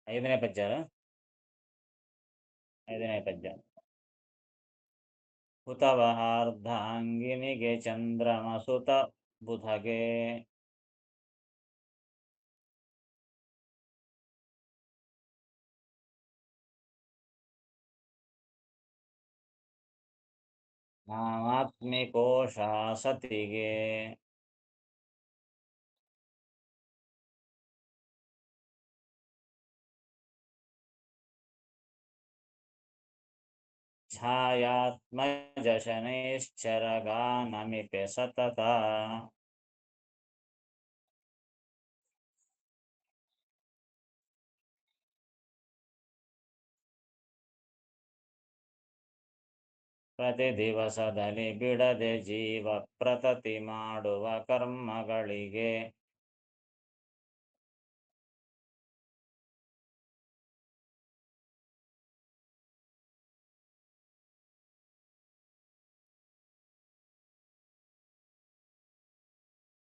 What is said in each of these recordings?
ಐದನೇ ಪದ್ಯ. ಐದನೇ ಪದ್ಯ. ಹುತವಹಾರ್ಧಾಂಗಿನಿಗೆ ಚಂದ್ರಮಸುತ ಬುಧಗೆ ಆತ್ಮಿಕೋಶ ಸತಿಗೆ ಛಾಯಾತ್ಮಜ ಶನೈಶ್ಚರಗಾನಮಿಪೆ ಸತತ ಪ್ರತಿ ದಿವಸದಲ್ಲಿ ಬಿಡದೆ ಜೀವ ಪ್ರತತಿ ಮಾಡುವ ಕರ್ಮಗಳಿಗೆ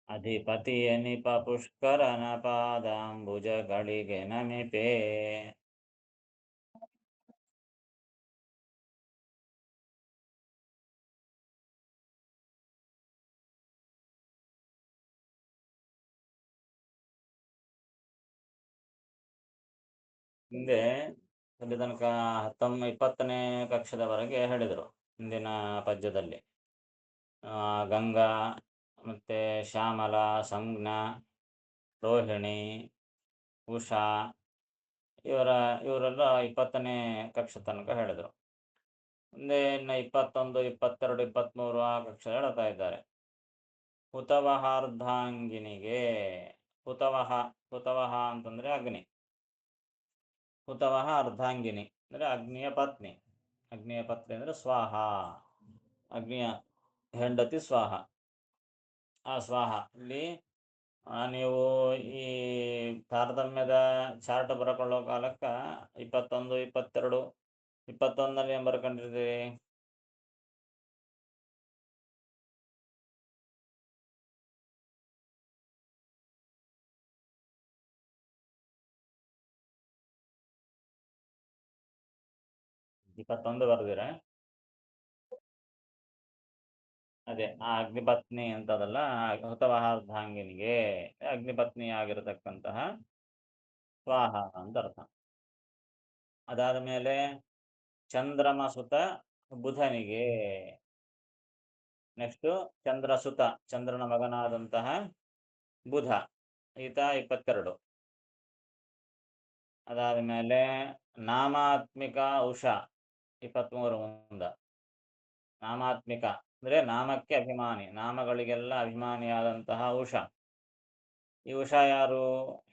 ಅಧಿಪತಿಯನಿಪ ಪುಷ್ಕರನ ಪಾದಾಂಬುಜಗಳಿಗೆ ನಮಿಪೆ. ಹಿಂದೆ ಇಲ್ಲಿ ತನಕ 20ನೇ ಕಕ್ಷದವರೆಗೆ ಹೇಳಿದರು. ಹಿಂದಿನ ಪದ್ಯದಲ್ಲಿ ಗಂಗಾ ಮತ್ತೆ ಶ್ಯಾಮಲ, ಸಂಜ್ಞ, ರೋಹಿಣಿ, ಉಷಾ ಇವರೆಲ್ಲ 20ನೇ ಕಕ್ಷ ತನಕ ಹೇಳಿದರು. ಮುಂದೆ ಇನ್ನು 21, 22, 23 ಆ ಕಕ್ಷ ಹೇಳ್ತಾ ಇದ್ದಾರೆ. ಹುತವಹಾರ್ಧಾಂಗಿನಿಗೆ ಹುತವಹ ಅಂತಂದ್ರೆ ಅಗ್ನಿ. ಹುತವಹ ಅರ್ಧಾಂಗಿನಿ ಅಂದ್ರೆ ಅಗ್ನಿಯ ಪತ್ನಿ. ಅಗ್ನಿಯ ಪತ್ನಿ ಅಂದ್ರೆ ಸ್ವಾಹ, ಅಗ್ನಿಯ ಹೆಂಡತಿ ಸ್ವಾಹ. ಆ ಸ್ವಾಹ ಇಲ್ಲಿ ನೀವು ಈ ತಾರತಮ್ಯದ ಚಾರ್ಟ್ ಬರಕೊಳ್ಳೋ ಕಾಲಕ್ಕ 21, 22, 21ನಲ್ಲಿ ಏನು ಬರ್ಕೊಂಡಿರ್ತೀರಿ? ಇಪ್ಪತ್ತೊಂದು ಬರ್ದಿರ? ಅದೇ ಆ ಅಗ್ನಿಪತ್ನಿ ಅಂತದಲ್ಲ, ಹುತವಹಾರ್ಧಾಂಗಿನಿಗೆ ಅಗ್ನಿಪತ್ನಿ ಆಗಿರತಕ್ಕಂತಹ ಸ್ವಾಹ ಅಂತ ಅರ್ಥ. ಅದಾದ ಮೇಲೆ ಚಂದ್ರಮಸುತ ಬುಧನಿಗೆ. ನೆಕ್ಸ್ಟ್ ಚಂದ್ರಸುತ, ಚಂದ್ರನ ಮಗನಾದಂತಹ ಬುಧ, ಈತ 22. ಅದಾದ ಮೇಲೆ ನಾಮಾತ್ಮಿಕ ಉಷಾ 23 ಮುಂದ. ನಾಮಾತ್ಮಿಕ ಅಂದ್ರೆ ನಾಮಕ್ಕೆ ಅಭಿಮಾನಿ, ನಾಮಗಳಿಗೆಲ್ಲ ಅಭಿಮಾನಿಯಾದಂತಹ ಉಷಾ. ಈ ಉಷಾ ಯಾರು?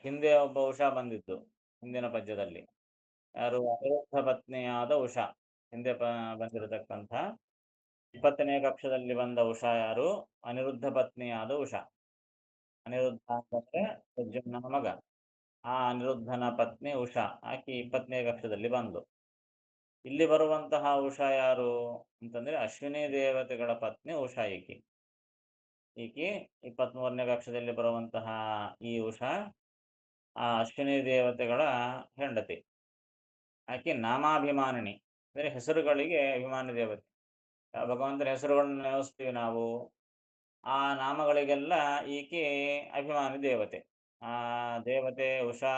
ಹಿಂದೆ ಒಬ್ಬ ಉಷಾ ಬಂದಿದ್ದು ಹಿಂದಿನ ಪದ್ಯದಲ್ಲಿ. ಯಾರು? ಅನಿರುದ್ಧ ಪತ್ನಿಯಾದ ಉಷಾ. ಹಿಂದೆ ಬಂದಿರತಕ್ಕಂಥ 20ನೇ ಕಕ್ಷದಲ್ಲಿ ಬಂದ ಉಷಾ ಯಾರು? ಅನಿರುದ್ಧ ಪತ್ನಿಯಾದ ಉಷಾ. ಅನಿರುದ್ಧ ಅಂತಂದ್ರೆ ಪ್ರದ್ಯುಮ್ನನ ಮಗ. ಆ ಅನಿರುದ್ಧನ ಪತ್ನಿ ಉಷಾ, ಆಕೆ 20ನೇ ಕಕ್ಷದಲ್ಲಿ ಬಂದು. ಇಲ್ಲಿ ಬರುವಂತಹ ಉಷಾ ಯಾರು ಅಂತಂದ್ರೆ ಅಶ್ವಿನಿ ದೇವತೆಗಳ ಪತ್ನಿ ಉಷಾ. ಈಕೆ 23ನೇ ಕಕ್ಷದಲ್ಲಿ ಬರುವಂತಹ ಈ ಉಷಾ ಆ ಅಶ್ವಿನಿ ದೇವತೆಗಳ ಹೆಂಡತಿ. ಆಕೆ ನಾಮಾಭಿಮಾನಿನಿ ಅಂದ್ರೆ ಹೆಸರುಗಳಿಗೆ ಅಭಿಮಾನಿ ದೇವತೆ. ಭಗವಂತನ ಹೆಸರುಗಳನ್ನು ನೆನೆಸ್ತೀವಿ ನಾವು, ಆ ನಾಮಗಳಿಗೆಲ್ಲ ಈಕೆ ಅಭಿಮಾನಿ ದೇವತೆ. ಆ ದೇವತೆ ಉಷಾ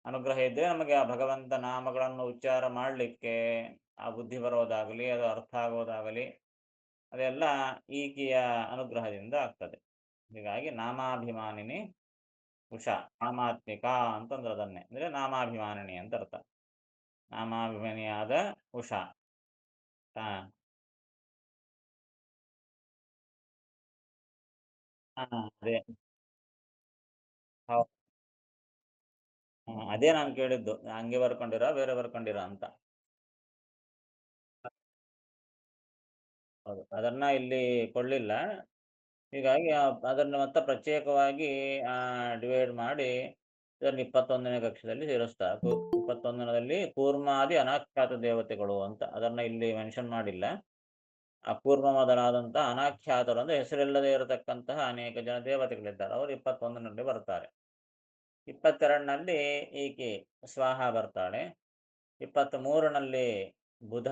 ಅನುಗ್ರಹ ಇದ್ದರೆ ನಮಗೆ ಆ ಭಗವಂತ ನಾಮಗಳನ್ನು ಉಚ್ಚಾರ ಮಾಡಲಿಕ್ಕೆ ಆ ಬುದ್ಧಿ ಬರೋದಾಗಲಿ, ಅದು ಅರ್ಥ ಆಗೋದಾಗಲಿ ಅದೆಲ್ಲ ಈಕೆಯ ಅನುಗ್ರಹದಿಂದ ಆಗ್ತದೆ. ಹೀಗಾಗಿ ನಾಮಾಭಿಮಾನಿನಿ ಉಷಾ, ನಾಮಾತ್ಮಿಕ ಅಂತಂದ್ರೆ ಅದನ್ನೇ, ಅಂದ್ರೆ ನಾಮಾಭಿಮಾನಿನಿ ಅಂತ ಅರ್ಥ. ನಾಮಾಭಿಮಾನಿಯಾದ ಉಷಾ. ಅದೇ ಹೌದು. ಅದೇ ನಾನು ಕೇಳಿದ್ದು, ಹಂಗೆ ಬರ್ಕೊಂಡಿರ ಬೇರೆ ಬರ್ಕೊಂಡಿರ ಅಂತ. ಹೌದು, ಅದನ್ನ ಇಲ್ಲಿ ಕೊಡ್ಲಿಲ್ಲ. ಹೀಗಾಗಿ ಅದನ್ನು ಮತ್ತೆ ಪ್ರತ್ಯೇಕವಾಗಿ ಡಿವೈಡ್ ಮಾಡಿ ಇದನ್ನು 21ನೇ ಕಕ್ಷದಲ್ಲಿ ಸೇರಿಸ್ತಾರೆ. 21ರಲ್ಲಿ ಕೂರ್ಮಾದಿ ಅನಾಖ್ಯಾತ ದೇವತೆಗಳು ಅಂತ ಅದನ್ನ ಇಲ್ಲಿ ಮೆನ್ಷನ್ ಮಾಡಿಲ್ಲ. ಅಪೂರ್ವ ಮೊದಲಾದಂತಹ ಅನಾಖ್ಯಾತರು ಅಂದ್ರೆ ಹೆಸರಿಲ್ಲದೆ ಇರತಕ್ಕಂತಹ ಅನೇಕ ಜನ ದೇವತೆಗಳಿದ್ದಾರೆ. ಅವರು 21ನಲ್ಲಿ ಬರ್ತಾರೆ. 22ನಲ್ಲಿ ಈಕೆ ಸ್ವಾಹ ಬರ್ತಾಳೆ. 23ನಲ್ಲಿ ಬುಧ.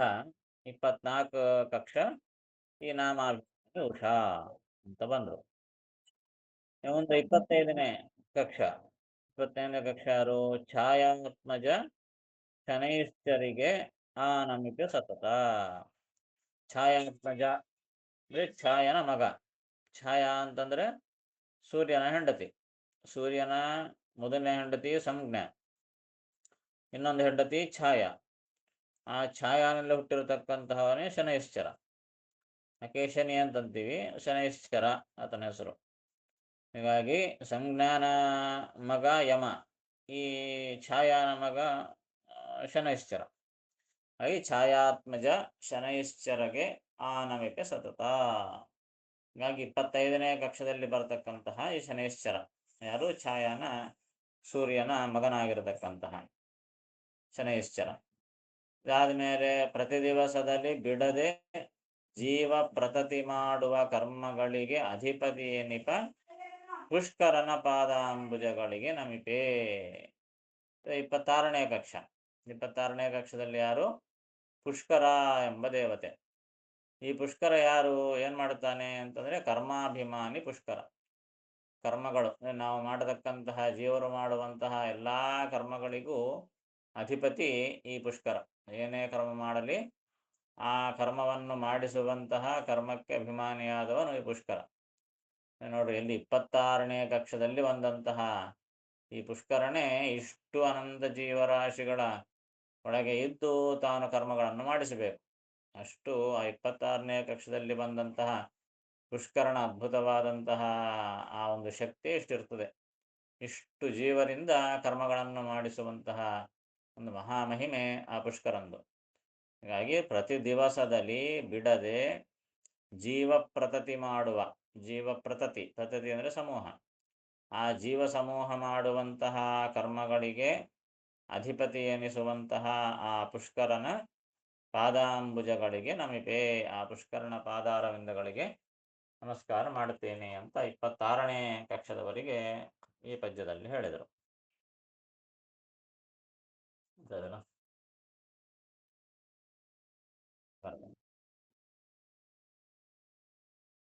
24 ಕಕ್ಷ ಈ ನಾಮಾಭಿಮಾನಿ ಉಷಾ ಅಂತ ಬಂದ್ರು. ಮುಂದೆ 25ನೇ ಕಕ್ಷ. 25ನೇ ಕಕ್ಷ ಯಾರು? ಛಾಯಾತ್ಮಜ ಶನೈಶ್ಚರಿಗೆ ಆನಮಿಕೆ ಸತತ. ಛಾಯಾತ್ಮಜ ಅಂದ್ರೆ ಛಾಯನ ಮಗ. ಛಾಯಾ ಅಂತಂದ್ರೆ ಸೂರ್ಯನ ಹೆಂಡತಿ. ಸೂರ್ಯನ ಮೊದಲನೇ ಹೆಂಡತಿ ಸಂಜ್ಞಾ, ಇನ್ನೊಂದು ಹೆಂಡತಿ ಛಾಯಾ. ಆ ಛಾಯಾನಲ್ಲಿ ಹುಟ್ಟಿರತಕ್ಕಂತಹವನೇ ಶನೈಶ್ಚರ. ಅಕೇಶನಿ ಅಂತಂತೀವಿ, ಶನೈಶ್ಚರ ಆತನ ಹೆಸರು. ಹೀಗಾಗಿ ಸಂಜ್ಞಾನ ಮಗ ಯಮ, ಈ ಛಾಯಾನ ಮಗ ಶನೈಶ್ಚರ. ಹಾಗೆ ಛಾಯಾತ್ಮಜ ಶನೈಶ್ಚರಗೆ ಆನಮಿಕೆ ಸತತ. ಹೀಗಾಗಿ 25ನೇ ಕಕ್ಷದಲ್ಲಿ ಬರತಕ್ಕಂತಹ ಈ ಶನೈಶ್ಚರ ಯಾರು? ಛಾಯಾನ ಸೂರ್ಯನ ಮಗನಾಗಿರತಕ್ಕಂತಹ ಶನೈಶ್ಚರ. ಇದಾದ್ಮೇಲೆ ಪ್ರತಿ ದಿವಸದಲ್ಲಿ ಬಿಡದೆ ಜೀವ ಪ್ರತತಿ ಮಾಡುವ ಕರ್ಮಗಳಿಗೆ ಅಧಿಪತಿ ಎನಿಪ ಪುಷ್ಕರನ ಪಾದಾಂಬುಜಗಳಿಗೆ ನಮಿಪೇ. 26ನೇ ಕಕ್ಷ. 26ನೇ ಕಕ್ಷದಲ್ಲಿ ಯಾರು? ಪುಷ್ಕರ ಎಂಬ ದೇವತೆ. ಈ ಪುಷ್ಕರ ಯಾರು? ಏನ್ ಮಾಡುತ್ತಾನೆ ಅಂತಂದ್ರೆ ಕರ್ಮಾಭಿಮಾನಿ ಪುಷ್ಕರ. ಕರ್ಮಗಳು ನಾವು ಮಾಡತಕ್ಕಂತಹ ಜೀವರು ಮಾಡುವಂತಹ ಎಲ್ಲಾ ಕರ್ಮಗಳಿಗೂ ಅಧಿಪತಿ ಈ ಪುಷ್ಕರ. ಏನೇ ಕರ್ಮ ಮಾಡಲಿ ಆ ಕರ್ಮವನ್ನು ಮಾಡಿಸುವಂತಹ ಕರ್ಮಕ್ಕೆ ಅಭಿಮಾನಿಯಾದವನು ಈ ಪುಷ್ಕರ. ನೋಡ್ರಿ, ಇಲ್ಲಿ 26ನೇ ಕಕ್ಷದಲ್ಲಿ ಬಂದಂತಹ ಈ ಪುಷ್ಕರನೇ ಇಷ್ಟು ಅನಂತ ಜೀವರಾಶಿಗಳ ಒಳಗೆ ಇದ್ದು ತಾನು ಕರ್ಮಗಳನ್ನು ಮಾಡಿಸಬೇಕು. ಅಷ್ಟು ಆ 26ನೇ ಕಕ್ಷದಲ್ಲಿ ಬಂದಂತಹ ಪುಷ್ಕರನ ಅದ್ಭುತವಾದಂತಹ ಆ ಒಂದು ಶಕ್ತಿ ಇಷ್ಟಿರ್ತದೆ. ಇಷ್ಟು ಜೀವರಿಂದ ಕರ್ಮಗಳನ್ನು ಮಾಡಿಸುವಂತಹ ಒಂದು ಮಹಾಮಹಿಮೆ ಆ ಪುಷ್ಕರಂದು. ಹೀಗಾಗಿ ಪ್ರತಿ ದಿವಸದಲ್ಲಿ ಬಿಡದೆ ಜೀವ ಪ್ರತತಿ ಮಾಡುವ, ಜೀವ ಪ್ರತತಿ, ಪ್ರತತಿ ಅಂದರೆ ಸಮೂಹ, ಆ ಜೀವ ಸಮೂಹ ಮಾಡುವಂತಹ ಕರ್ಮಗಳಿಗೆ ಅಧಿಪತಿ ಎನಿಸುವಂತಹ ಆ ಪುಷ್ಕರನ ಪಾದಾಂಬುಜಗಳಿಗೆ ನಮಿಪೇ. ಆ ಪುಷ್ಕರನ ಪಾದಾರವಿಂದಗಳಿಗೆ ನಮಸ್ಕಾರ ಮಾಡುತ್ತೇನೆ ಅಂತ 26ನೇ ಕಕ್ಷದವರೆಗೆ ಈ ಪದ್ಯದಲ್ಲಿ ಹೇಳಿದರು.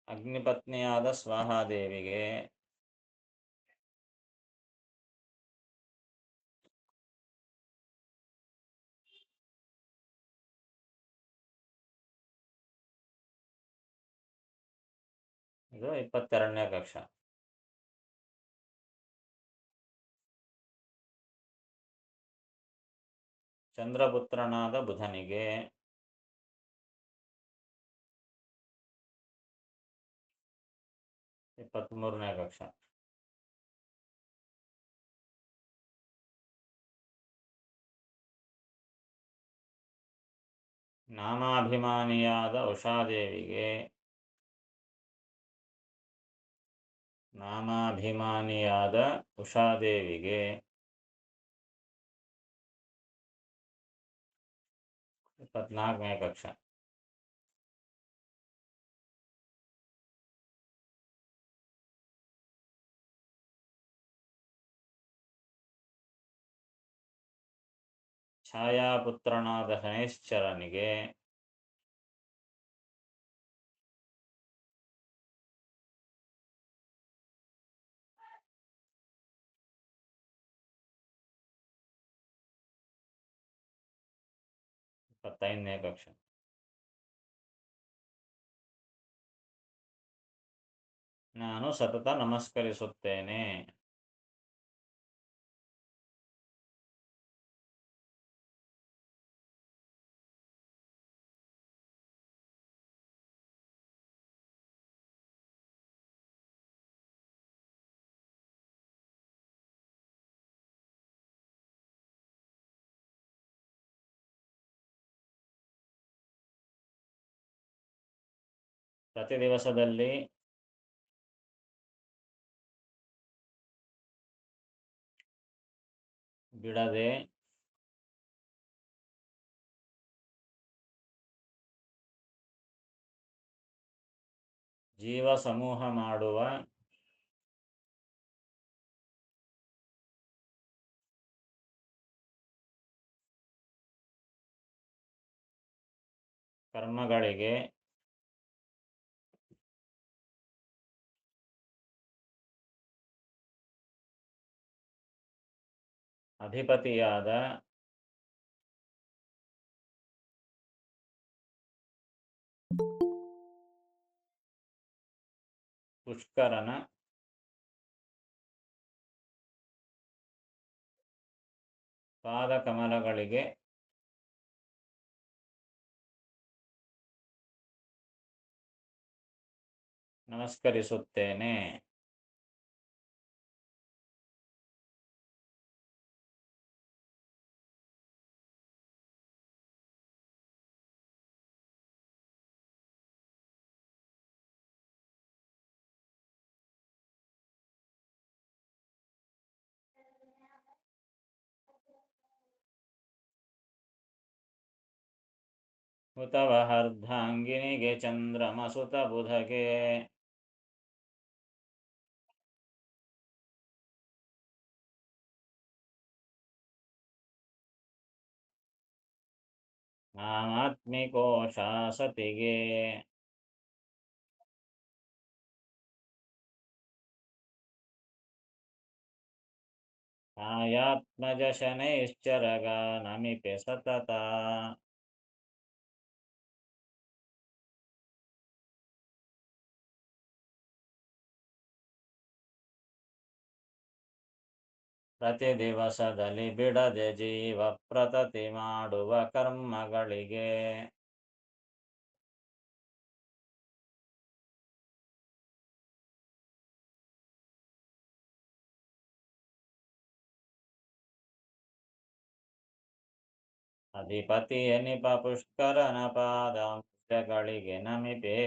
ಅಗ್ನಿಪತ್ನಿಯಾದ ಸ್ವಾಹಾದೇವಿಗೆ ಇದು 22ನೇ ಕಕ್ಷ. ಚಂದ್ರಪುತ್ರನಾದ ಬುಧನಿಗೆ 23ನೇ ಕಕ್ಷ. ನಾಮಾಭಿಮಾನಿಯಾದ ಉಷಾದೇವಿಗೆ 24ನೇ ಕಕ್ಷ. ಛಾಯಾಪುತ್ರನಾದ ಶನೈಶ್ಚರನಿಗೆ 25ನೇ ಕಕ್ಷ. ನಾನು ಸತತ ನಮಸ್ಕರಿಸುತ್ತೇನೆ. ಪ್ರತಿ ದಿವಸದಲ್ಲಿ ಬಿಡದೆ ಜೀವ ಸಮೂಹ ಮಾಡುವ ಕರ್ಮಗಳಿಗೆ ಅಧಿಪತಿಯಾದ ಪುಷ್ಕರನ ಪಾದಕಮಲಗಳಿಗೆ ನಮಸ್ಕರಿಸುತ್ತೇನೆ. ಹುತವ ಅರ್ಧಾಂಗಿನಿಗೆ ಚಂದ್ರಮಸುತ ಬುಧಗೆ ನಾಮಾತ್ಮಿಕೋಶ ಸತಿಗೆ ಆಯಾತ್ಮಜ ಶನೈಶ್ಚರಗ ನಮಿಪೆ ಸತತ ಪ್ರತಿ ದಿವಸದಲ್ಲಿ ಬಿಡದೆ ಜೀವ ಪ್ರತತಿ ಮಾಡುವ ಕರ್ಮಗಳಿಗೆ ಅಧಿಪತಿ ಎನಿಪ ಪುಷ್ಕರನ ಪಾದಾಂಶಗಳಿಗೆ ನಮಿಪೆ.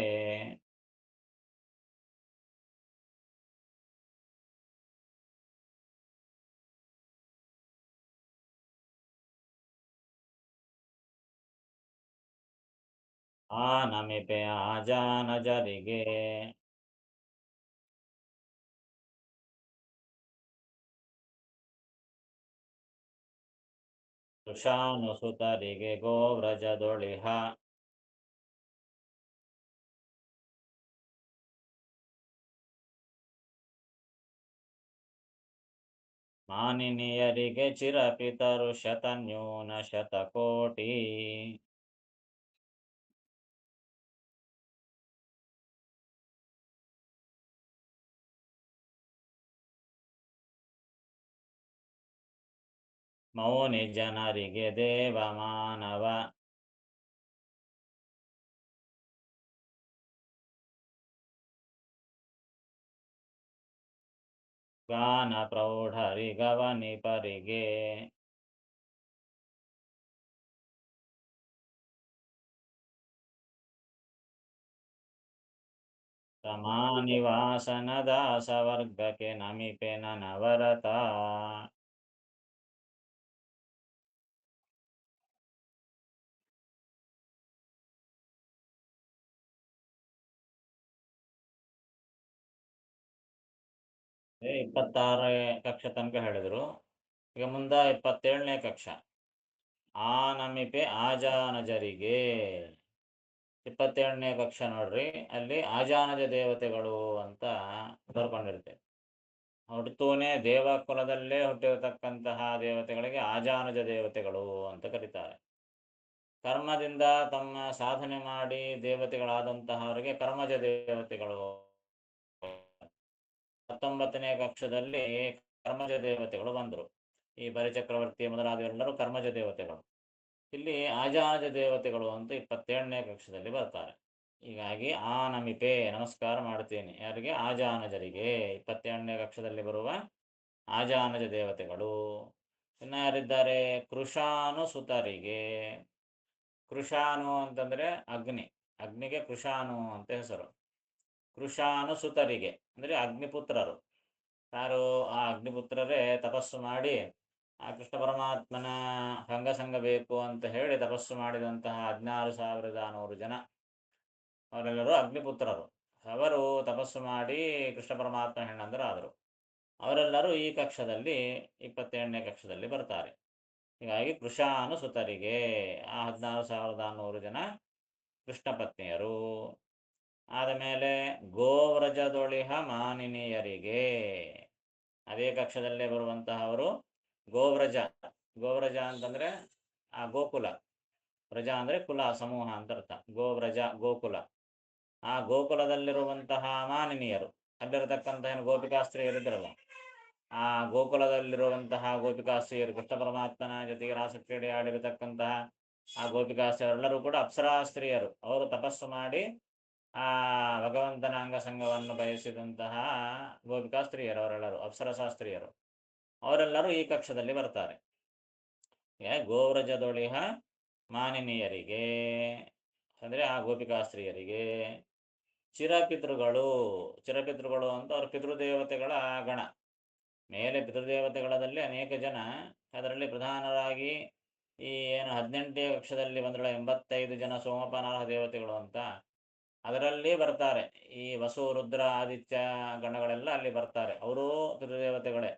ಆ ನಮಿಪೆ ಆಜಾನಜರಿಗೆ ಸುಷಾನುಸುತರಿಗೆ ಗೋವ್ರಜದೊಳಿಹ ಮಾನಿನಿಯರಿಗೆ ಚಿರಪಿತರು ಶತನ್ಯೂನ ಶತಕೋಟಿ ಮೌನಿ ಜನರಿಗೆ ದೇವ ಮಾನವ ಗಾನ ಪ್ರೌಢರಿಗವನಿಪರಿಗೆ ರಮಾನಿವಾಸನ ದಾಸವರ್ಗಕ್ಕೆ ನಮಿಪೆ ನನವರತ. ಏ 26 ಕಕ್ಷ ತನಕ ಹೇಳಿದ್ರು. ಈಗ ಮುಂದ 27ನೇ ಕಕ್ಷ. ಆ ನಮಿಪೆ ಆಜಾನಜರಿಗೆ 27ನೇ ಕಕ್ಷ ನೋಡ್ರಿ, ಅಲ್ಲಿ ಆಜಾನಜ ದೇವತೆಗಳು ಅಂತ ಬರ್ಕೊಂಡಿರ್ತೇವೆ. ಹುಟ್ಟುತ್ತೂನೇ ದೇವಕುಲದಲ್ಲೇ ಹುಟ್ಟಿರತಕ್ಕಂತಹ ದೇವತೆಗಳಿಗೆ ಆಜಾನಜ ದೇವತೆಗಳು ಅಂತ ಕರೀತಾರೆ. ಕರ್ಮದಿಂದ ತಮ್ಮ ಸಾಧನೆ ಮಾಡಿ ದೇವತೆಗಳಾದಂತಹವರಿಗೆ ಕರ್ಮಜ ದೇವತೆಗಳು. 19ನೇ ಕಕ್ಷದಲ್ಲಿ ಕರ್ಮಜ ದೇವತೆಗಳು ಬಂದರು. ಈ ಬಲಿಚಕ್ರವರ್ತಿ ಮೊದಲಾದವರೆಲ್ಲರೂ ಕರ್ಮಜ ದೇವತೆಗಳು. ಇಲ್ಲಿ ಆಜಾನಜ ದೇವತೆಗಳು ಅಂತ 27ನೇ ಕಕ್ಷದಲ್ಲಿ ಬರ್ತಾರೆ. ಹೀಗಾಗಿ ಆ ನಮಿಪೆ ನಮಸ್ಕಾರ ಮಾಡ್ತೀನಿ. ಯಾರಿಗೆ? ಆಜಾನಜರಿಗೆ. 27ನೇ ಕಕ್ಷದಲ್ಲಿ ಬರುವ ಆಜಾನಜ ದೇವತೆಗಳು. ಇನ್ನು ಯಾರಿದ್ದಾರೆ? ಕೃಷಾನು ಸುತರಿಗೆ. ಕೃಷಾನು ಅಂತಂದ್ರೆ ಅಗ್ನಿ. ಅಗ್ನಿಗೆ ಕೃಷಾನು ಅಂತ ಹೆಸರು. ಕೃಷಾನು ಸುತರಿಗೆ ಅಂದ್ರೆ ಅಗ್ನಿಪುತ್ರರು. ಯಾರು? ಆ ಅಗ್ನಿಪುತ್ರರೇ ತಪಸ್ಸು ಮಾಡಿ ಆ ಕೃಷ್ಣ ಪರಮಾತ್ಮನ ಸಂಘ ಬೇಕು ಅಂತ ಹೇಳಿ ತಪಸ್ಸು ಮಾಡಿದಂತಹ 16,100 ಜನ, ಅವರೆಲ್ಲರೂ ಅಗ್ನಿಪುತ್ರರು. ಅವರು ತಪಸ್ಸು ಮಾಡಿ ಕೃಷ್ಣ ಪರಮಾತ್ಮ ಹೆಣ್ಣಂದರಾದರು. ಅವರೆಲ್ಲರೂ ಈ ಕಕ್ಷದಲ್ಲಿ 27ನೇ ಕಕ್ಷದಲ್ಲಿ ಬರ್ತಾರೆ. ಹೀಗಾಗಿ ಕೃಷಾನು ಸುತರಿಗೆ ಆ 16,100 ಜನ ಕೃಷ್ಣ ಪತ್ನಿಯರು. ಆದ ಮೇಲೆ ಗೋವ್ರಜದೊಳಿಹ ಮಾನಿನಿಯರಿಗೆ, ಅದೇ ಕಕ್ಷದಲ್ಲೇ ಬರುವಂತಹವರು ಗೋವ್ರಜ. ಗೋವ್ರಜ ಅಂತಂದ್ರೆ ಆ ಗೋಕುಲ, ವ್ರಜ ಅಂದ್ರೆ ಕುಲ ಸಮೂಹ ಅಂತ ಅರ್ಥ. ಗೋವ್ರಜ ಗೋಕುಲ. ಆ ಗೋಕುಲದಲ್ಲಿರುವಂತಹ ಮಾನಿನಿಯರು, ಅಲ್ಲಿರತಕ್ಕಂತಹ ಏನು ಗೋಪಿಕಾಸ್ತ್ರೀಯರಿದ್ರಲ್ಲ, ಆ ಗೋಕುಲದಲ್ಲಿರುವಂತಹ ಗೋಪಿಕಾಸ್ತ್ರೀಯರು, ಕೃಷ್ಣ ಪರಮಾತ್ಮನ ಜೊತೆಗೆ ರಾಸಕ್ರೀಡೆ ಆಡಿರತಕ್ಕಂತಹ ಆ ಗೋಪಿಕಾಸ್ತ್ರೀಯರೆಲ್ಲರೂ ಕೂಡ ಅಪ್ಸರಾ ಸ್ತ್ರೀಯರು. ಅವರು ತಪಸ್ಸು ಮಾಡಿ ಆ ಭಗವಂತನ ಅಂಗಸಂಗವನ್ನು ಬಯಸಿದಂತಹ ಗೋಪಿಕಾಸ್ತ್ರೀಯರು, ಅವರೆಲ್ಲರೂ ಅಪ್ಸರಶಾಸ್ತ್ರೀಯರು. ಅವರೆಲ್ಲರೂ ಈ ಕಕ್ಷದಲ್ಲಿ ಬರ್ತಾರೆ. ಗೋವ್ರಜದೊಳಿಹ ಮಾನಿನಿಯರಿಗೆ ಅಂದ್ರೆ ಆ ಗೋಪಿಕಾಸ್ತ್ರೀಯರಿಗೆ. ಚಿರಪಿತೃಗಳು, ಚಿರಪಿತೃಗಳು ಅಂತ ಅವ್ರ ಪಿತೃದೇವತೆಗಳ ಗಣ. ಮೇಲೆ ಪಿತೃದೇವತೆಗಳಲ್ಲಿ ಅನೇಕ ಜನ, ಅದರಲ್ಲಿ ಪ್ರಧಾನರಾಗಿ ಈ ಏನು 18ನೇ ಕಕ್ಷದಲ್ಲಿ ಬಂದಳ 85 ಜನ ಸೋಮಪಾನಾರ್ಹ ದೇವತೆಗಳು ಅಂತ, ಅದರಲ್ಲಿ ಬರ್ತಾರೆ. ಈ ವಸು ರುದ್ರ ಆದಿತ್ಯ ಗಣಗಳೆಲ್ಲ ಅಲ್ಲಿ ಬರ್ತಾರೆ, ಅವರೂ ಪಿತೃದೇವತೆಗಳೇ.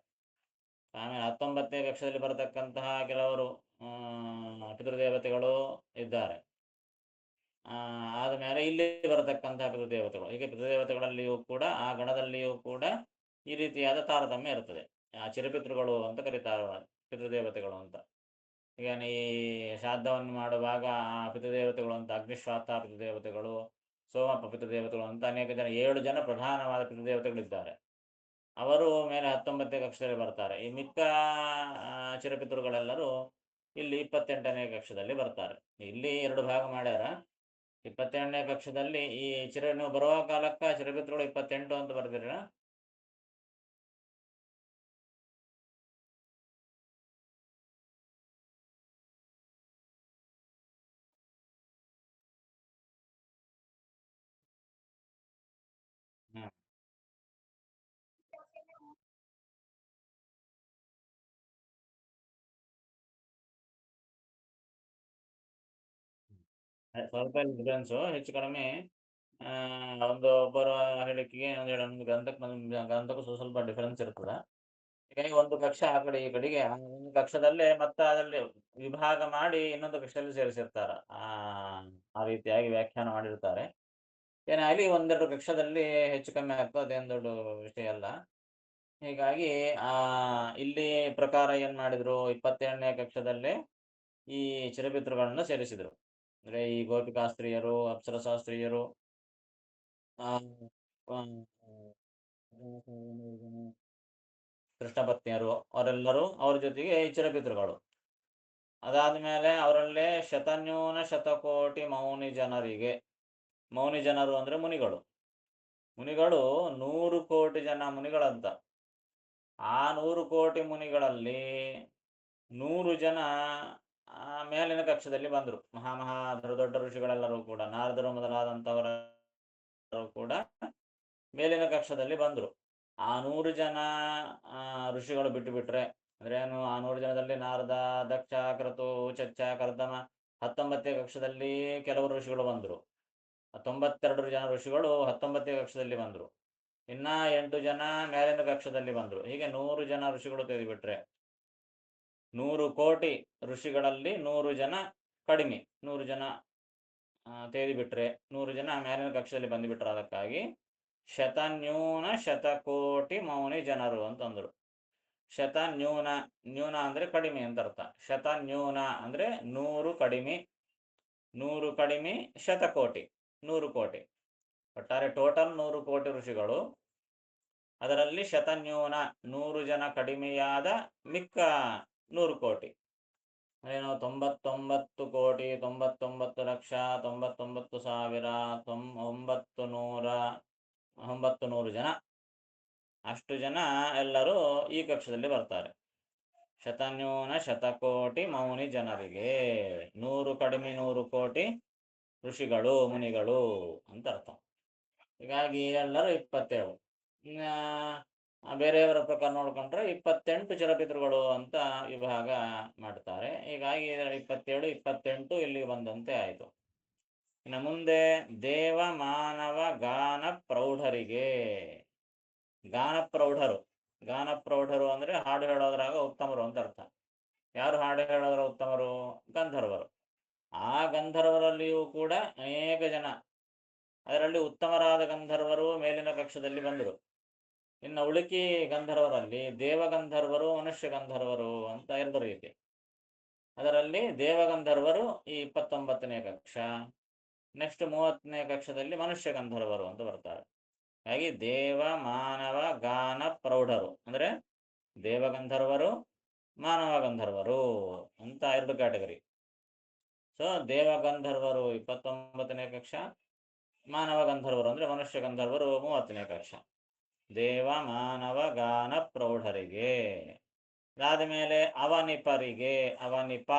ಆಮೇಲೆ 19ನೇ ಕಕ್ಷದಲ್ಲಿ ಬರತಕ್ಕಂತಹ ಕೆಲವರು ಪಿತೃದೇವತೆಗಳು ಇದ್ದಾರೆ. ಆದಮೇಲೆ ಇಲ್ಲಿ ಬರತಕ್ಕಂತಹ ಪಿತೃದೇವತೆಗಳು, ಹೀಗೆ ಪಿತೃದೇವತೆಗಳಲ್ಲಿಯೂ ಕೂಡ ಆ ಗಣದಲ್ಲಿಯೂ ಕೂಡ ಈ ರೀತಿಯಾದ ತಾರತಮ್ಯ ಇರ್ತದೆ. ಆ ಚಿರಪಿತೃಗಳು ಅಂತ ಕರೀತಾರೆ, ಪಿತೃದೇವತೆಗಳು ಅಂತ. ಈಗ ಈ ಶ್ರಾದ್ದವನ್ನು ಮಾಡುವಾಗ ಆ ಪಿತೃದೇವತೆಗಳು ಅಂತ ಅಗ್ನಿಶ್ವಾಸ ಪಿತೃದೇವತೆಗಳು, ಸೋಮಪ್ಪ ಪಿತೃದೇವತೆಗಳು ಅಂತ ಅನೇಕ ಜನ, 7 ಜನ ಪ್ರಧಾನವಾದ ಪಿತೃದೇವತೆಗಳಿದ್ದಾರೆ. ಅವರು ಮೇಲೆ 19ನೇ ಕಕ್ಷದಲ್ಲಿ ಬರ್ತಾರೆ. ಈ ಮಿಕ್ಕ ಚಿರಪಿತೃಗಳೆಲ್ಲರೂ ಇಲ್ಲಿ 28ನೇ ಕಕ್ಷದಲ್ಲಿ ಬರ್ತಾರೆ. ಇಲ್ಲಿ 2 ಭಾಗ ಮಾಡ್ಯಾರ. 28ನೇ ಕಕ್ಷದಲ್ಲಿ ಈ ನೀವು ಬರುವ ಕಾಲಕ್ಕ ಚಿರಪಿತೃಗಳು 28 ಅಂತ ಬರ್ದಿರ. ಸ್ವಲ್ಪ ಡಿಫ್ರೆನ್ಸು ಹೆಚ್ಚು ಕಡಿಮೆ. ಒಂದು ಒಬ್ಬರ ಹೇಳಿಕೆಗೆ ಒಂದು ಗಂಧಕ್ಕೂ ಸ್ವಲ್ಪ ಡಿಫರೆನ್ಸ್ ಇರ್ತದೆ. ಹೀಗಾಗಿ ಒಂದು ಕಕ್ಷ ಆ ಕಡೆ ಈ ಕಡೆಗೆ, ಒಂದು ಕಕ್ಷದಲ್ಲೇ ಮತ್ತೆ ಅದರಲ್ಲಿ ವಿಭಾಗ ಮಾಡಿ ಇನ್ನೊಂದು ಕಕ್ಷದಲ್ಲಿ ಸೇರಿಸಿರ್ತಾರ. ಆ ರೀತಿಯಾಗಿ ವ್ಯಾಖ್ಯಾನ ಮಾಡಿರ್ತಾರೆ. ಏನಾಗಲಿ ಒಂದೆರಡು ಕಕ್ಷದಲ್ಲಿ ಹೆಚ್ಚು ಕಮ್ಮಿ ಆಗ್ತದೆ, ಅದೇನು ದೊಡ್ಡ ವಿಷಯ ಅಲ್ಲ. ಹೀಗಾಗಿ ಇಲ್ಲಿ ಪ್ರಕಾರ ಏನ್ ಮಾಡಿದ್ರು, 27ನೇ ಕಕ್ಷದಲ್ಲೇ ಈ ಚಿರಪಿತೃಗಳನ್ನು ಸೇರಿಸಿದ್ರು. ಅಂದ್ರೆ ಈ ಗೋಪಿಕಾಸ್ತ್ರೀಯರು, ಅಪ್ಸರಶಾಸ್ತ್ರೀಯರು, ಕೃಷ್ಣಪತ್ನಿಯರು, ಅವರೆಲ್ಲರೂ ಅವ್ರ ಜೊತೆಗೆ ಈ ಚಿರಪಿತೃಗಳು. ಅದಾದ್ಮೇಲೆ ಅವರಲ್ಲೇ ಶತನ್ಯೂನ ಶತಕೋಟಿ ಮೌನಿ ಜನರಿಗೆ, ಮೌನಿ ಜನರು ಅಂದ್ರೆ ಮುನಿಗಳು. ಮುನಿಗಳು 100 ಕೋಟಿ ಜನ ಮುನಿಗಳಂತ. ಆ 100 ಕೋಟಿ ಮುನಿಗಳಲ್ಲಿ 100 ಜನ ಮೇಲಿನ ಕಕ್ಷದಲ್ಲಿ ಬಂದರು. ಮಹಾ ದೊಡ್ಡ ಋಷಿಗಳೆಲ್ಲರೂ ಕೂಡ, ನಾರದರು ಮೊದಲಾದಂಥವರೆಲ್ಲರೂ ಕೂಡ ಮೇಲಿನ ಕಕ್ಷದಲ್ಲಿ ಬಂದರು. ಆ 100 ಜನ ಋಷಿಗಳು ಬಿಟ್ಟು ಬಿಟ್ರೆ, ಅಂದ್ರೆ ಏನು, ಆ 100 ಜನದಲ್ಲಿ ನಾರದ, ದಕ್ಷ, ಕ್ರತು, ಚಚ್ಚ, ಕರ್ದಮ, 19ನೇ ಕಕ್ಷದಲ್ಲಿ ಕೆಲವರು ಋಷಿಗಳು ಬಂದರು. 92 ಜನ ಋಷಿಗಳು 19ನೇ ಕಕ್ಷದಲ್ಲಿ ಬಂದರು. ಇನ್ನ 8 ಜನ ಮೇಲಿನ ಕಕ್ಷದಲ್ಲಿ ಬಂದರು. ಹೀಗೆ 100 ಜನ ಋಷಿಗಳು ತೆಗೆದುಬಿಟ್ರೆ, 100 ಕೋಟಿ ಋಷಿಗಳಲ್ಲಿ 100 ಜನ ಕಡಿಮೆ, 100 ಜನ ತೆಗೆದುಬಿಟ್ರೆ 100 ಜನ ಮೇಲಿನ ಕಕ್ಷದಲ್ಲಿ ಬಂದುಬಿಟ್ರು. ಅದಕ್ಕಾಗಿ ಶತನ್ಯೂನ ಶತಕೋಟಿ ಮೌನಿ ಜನರು ಅಂತಂದ್ರು. ಶತನ್ಯೂನ, ನ್ಯೂನ ಅಂದ್ರೆ ಕಡಿಮೆ ಅಂತ ಅರ್ಥ. ಶತನ್ಯೂನ ಅಂದ್ರೆ 100 ಕಡಿಮೆ, 100 ಕಡಿಮೆ, ಶತಕೋಟಿ 100 ಕೋಟಿ. ಒಟ್ಟಾರೆ ಟೋಟಲ್ 100 ಕೋಟಿ ಋಷಿಗಳು, ಅದರಲ್ಲಿ ಶತನ್ಯೂನ 100 ಜನ ಕಡಿಮೆಯಾದ ಮಿಕ್ಕ 100 ಕೋಟಿ. ಏನು, 99 ಕೋಟಿ 99 ಲಕ್ಷ 99,900 ಜನ, ಅಷ್ಟು ಜನ ಎಲ್ಲರೂ ಈ ಕಕ್ಷದಲ್ಲಿ ಬರ್ತಾರೆ. ಶತನ್ಯೂನ ಶತಕೋಟಿ ಮೌನಿ ಜನರಿಗೆ, 100 ಕಡಿಮೆ 100 ಕೋಟಿ ಋಷಿಗಳು ಮುನಿಗಳು ಅಂತ ಅರ್ಥ. ಹೀಗಾಗಿ ಎಲ್ಲರೂ 27. ಬೇರೆಯವರ ಪ್ರಕಾರ ನೋಡ್ಕೊಂಡ್ರೆ 28 ಚಿರಪಿತೃಗಳು ಅಂತ ವಿಭಾಗ ಮಾಡ್ತಾರೆ. ಹೀಗಾಗಿ 27, 28 ಇಲ್ಲಿ ಬಂದಂತೆ ಆಯಿತು. ಇನ್ನು ಮುಂದೆ ದೇವ ಮಾನವ ಗಾನ ಪ್ರೌಢರಿಗೆ. ಗಾನ ಪ್ರೌಢರು, ಗಾನ ಪ್ರೌಢರು ಅಂದ್ರೆ ಹಾಡು ಹೇಳೋದ್ರಾಗ ಉತ್ತಮರು ಅಂತ ಅರ್ಥ. ಯಾರು ಹಾಡು ಹೇಳೋದ್ರ ಉತ್ತಮರು? ಗಂಧರ್ವರು. ಆ ಗಂಧರ್ವರಲ್ಲಿಯೂ ಕೂಡ ಅನೇಕ ಜನ, ಅದರಲ್ಲಿ ಉತ್ತಮರಾದ ಗಂಧರ್ವರು ಮೇಲಿನ ಕಕ್ಷದಲ್ಲಿ ಬಂದರು. ಇನ್ನು ಉಳುಕಿ ಗಂಧರ್ವರಲ್ಲಿ ದೇವಗಂಧರ್ವರು, ಮನುಷ್ಯ ಗಂಧರ್ವರು ಅಂತ ಎರಡು ರೀತಿ. ಅದರಲ್ಲಿ ದೇವಗಂಧರ್ವರು ಈ 29ನೇ ಕಕ್ಷ, ನೆಕ್ಸ್ಟ್ 30ನೇ ಕಕ್ಷದಲ್ಲಿ ಮನುಷ್ಯ ಗಂಧರ್ವರು ಅಂತ ಬರ್ತಾರೆ. ಹಾಗಾಗಿ ದೇವ, ಮಾನವ, ಗಾನ, ಪ್ರೌಢರು ಅಂದ್ರೆ ದೇವಗಂಧರ್ವರು, ಮಾನವ ಗಂಧರ್ವರು ಅಂತ ಎರಡು ಕ್ಯಾಟಗರಿ. ಸೊ ದೇವಗಂಧರ್ವರು 29ನೇ ಕಕ್ಷ, ಮಾನವ ಗಂಧರ್ವರು ಅಂದ್ರೆ ಮನುಷ್ಯ ಗಂಧರ್ವರು 30ನೇ ಕಕ್ಷ. ದೇವ, ಮಾನವ, ಗಾನ, ಪ್ರೌಢರಿಗೆ. ಅದಾದ ಮೇಲೆ ಅವನಿಪರಿಗೆ, ಅವನಿಪ,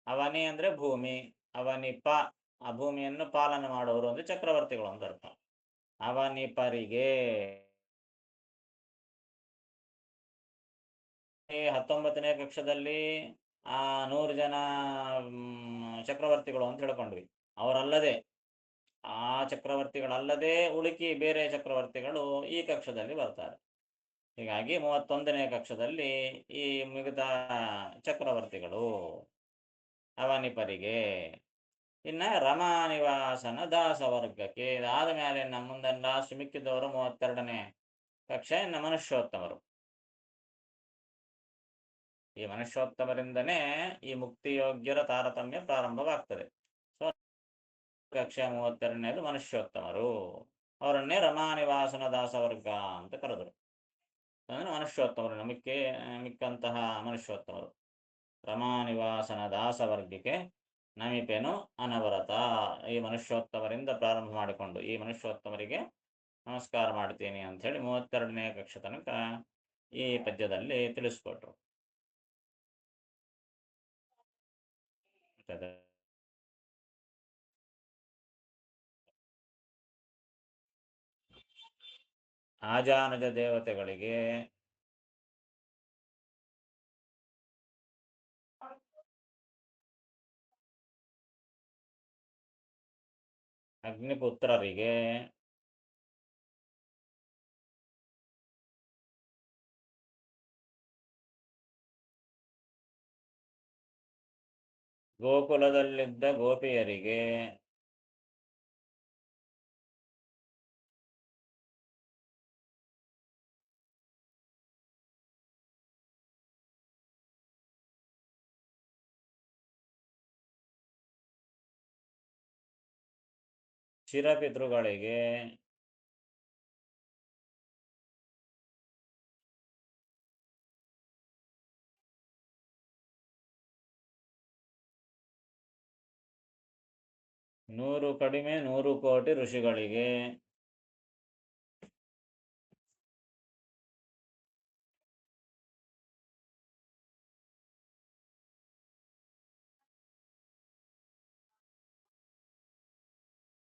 ಅವನಿ ಅಂದ್ರೆ ಭೂಮಿ, ಅವನಿಪ ಆ ಭೂಮಿಯನ್ನು ಪಾಲನೆ ಮಾಡುವವರು ಅಂದ್ರೆ ಚಕ್ರವರ್ತಿಗಳು ಅಂತ ಅರ್ಥ. ಅವನಿಪರಿಗೆ 19ನೇ ಕಕ್ಷದಲ್ಲಿ 100 ಜನ ಚಕ್ರವರ್ತಿಗಳು ಅಂತ ಹೇಳ್ಕೊಂಡ್ವಿ. ಅವರಲ್ಲದೆ ಆ ಚಕ್ರವರ್ತಿಗಳಲ್ಲದೆ ಉಳುಕಿ ಬೇರೆ ಚಕ್ರವರ್ತಿಗಳು ಈ ಕಕ್ಷದಲ್ಲಿ ಬರ್ತಾರೆ. ಹೀಗಾಗಿ 31ನೇ ಕಕ್ಷದಲ್ಲಿ ಈ ಮಿಗತಾ ಚಕ್ರವರ್ತಿಗಳು ಅವನಿಪರಿಗೆ. ಇನ್ನ ರಮಾನಿವಾಸನ ದಾಸವರ್ಗಕ್ಕೆ. ಇದಾದ ಮೇಲೆ ನಮ್ಮ ಮುಂದೆ ಲಾಸ್ಟ್ ಮಿಕ್ಕಿದವರು 32ನೇ ಕಕ್ಷ, ಇನ್ನು ಮನುಷ್ಯೋತ್ತಮರು. ಈ ಮನುಷ್ಯೋತ್ತಮರಿಂದನೇ ಈ ಮುಕ್ತಿಯೋಗ್ಯರ ತಾರತಮ್ಯ ಪ್ರಾರಂಭವಾಗ್ತದೆ. ಸೊ ಕಕ್ಷ 32ನೇದು ಮನುಷ್ಯೋತ್ತಮರು. ಅವರನ್ನೇ ರಮಾನಿವಾಸನ ದಾಸವರ್ಗ ಅಂತ ಕರೆದರು. ಅಂದ್ರೆ ಮನುಷ್ಯೋತ್ತಮರು, ಮಿಕ್ಕಂತಹ ಮನುಷ್ಯೋತ್ತಮರು. ರಮಾನಿವಾಸನ ದಾಸವರ್ಗಕ್ಕೆ ನಮಿಪೆನು ಅನವರತ. ಈ ಮನುಷ್ಯೋತ್ತಮರಿಂದ ಪ್ರಾರಂಭ ಮಾಡಿಕೊಂಡು ಈ ಮನುಷ್ಯೋತ್ತಮರಿಗೆ ನಮಸ್ಕಾರ ಮಾಡ್ತೀನಿ ಅಂತ ಹೇಳಿ 32ನೇ ಕಕ್ಷ ತನಕ ಈ ಪದ್ಯದಲ್ಲಿ ತಿಳಿಸ್ಕೊಟ್ರು. ಆಜಾನುಜ ದೇವತೆಗಳಿಗೆ ಅಗ್ನಿಪುತ್ರರಿಗೆ ಗೋಕುಲದಲ್ಲಿದ್ದ ಗೋಪಿಯರಿಗೆ ಚಿರಪಿತೃಗಳಿಗೆ ನೂರು ಕಡಿಮೆ 100 ಕೋಟಿ ಋಷಿಗಳಿಗೆ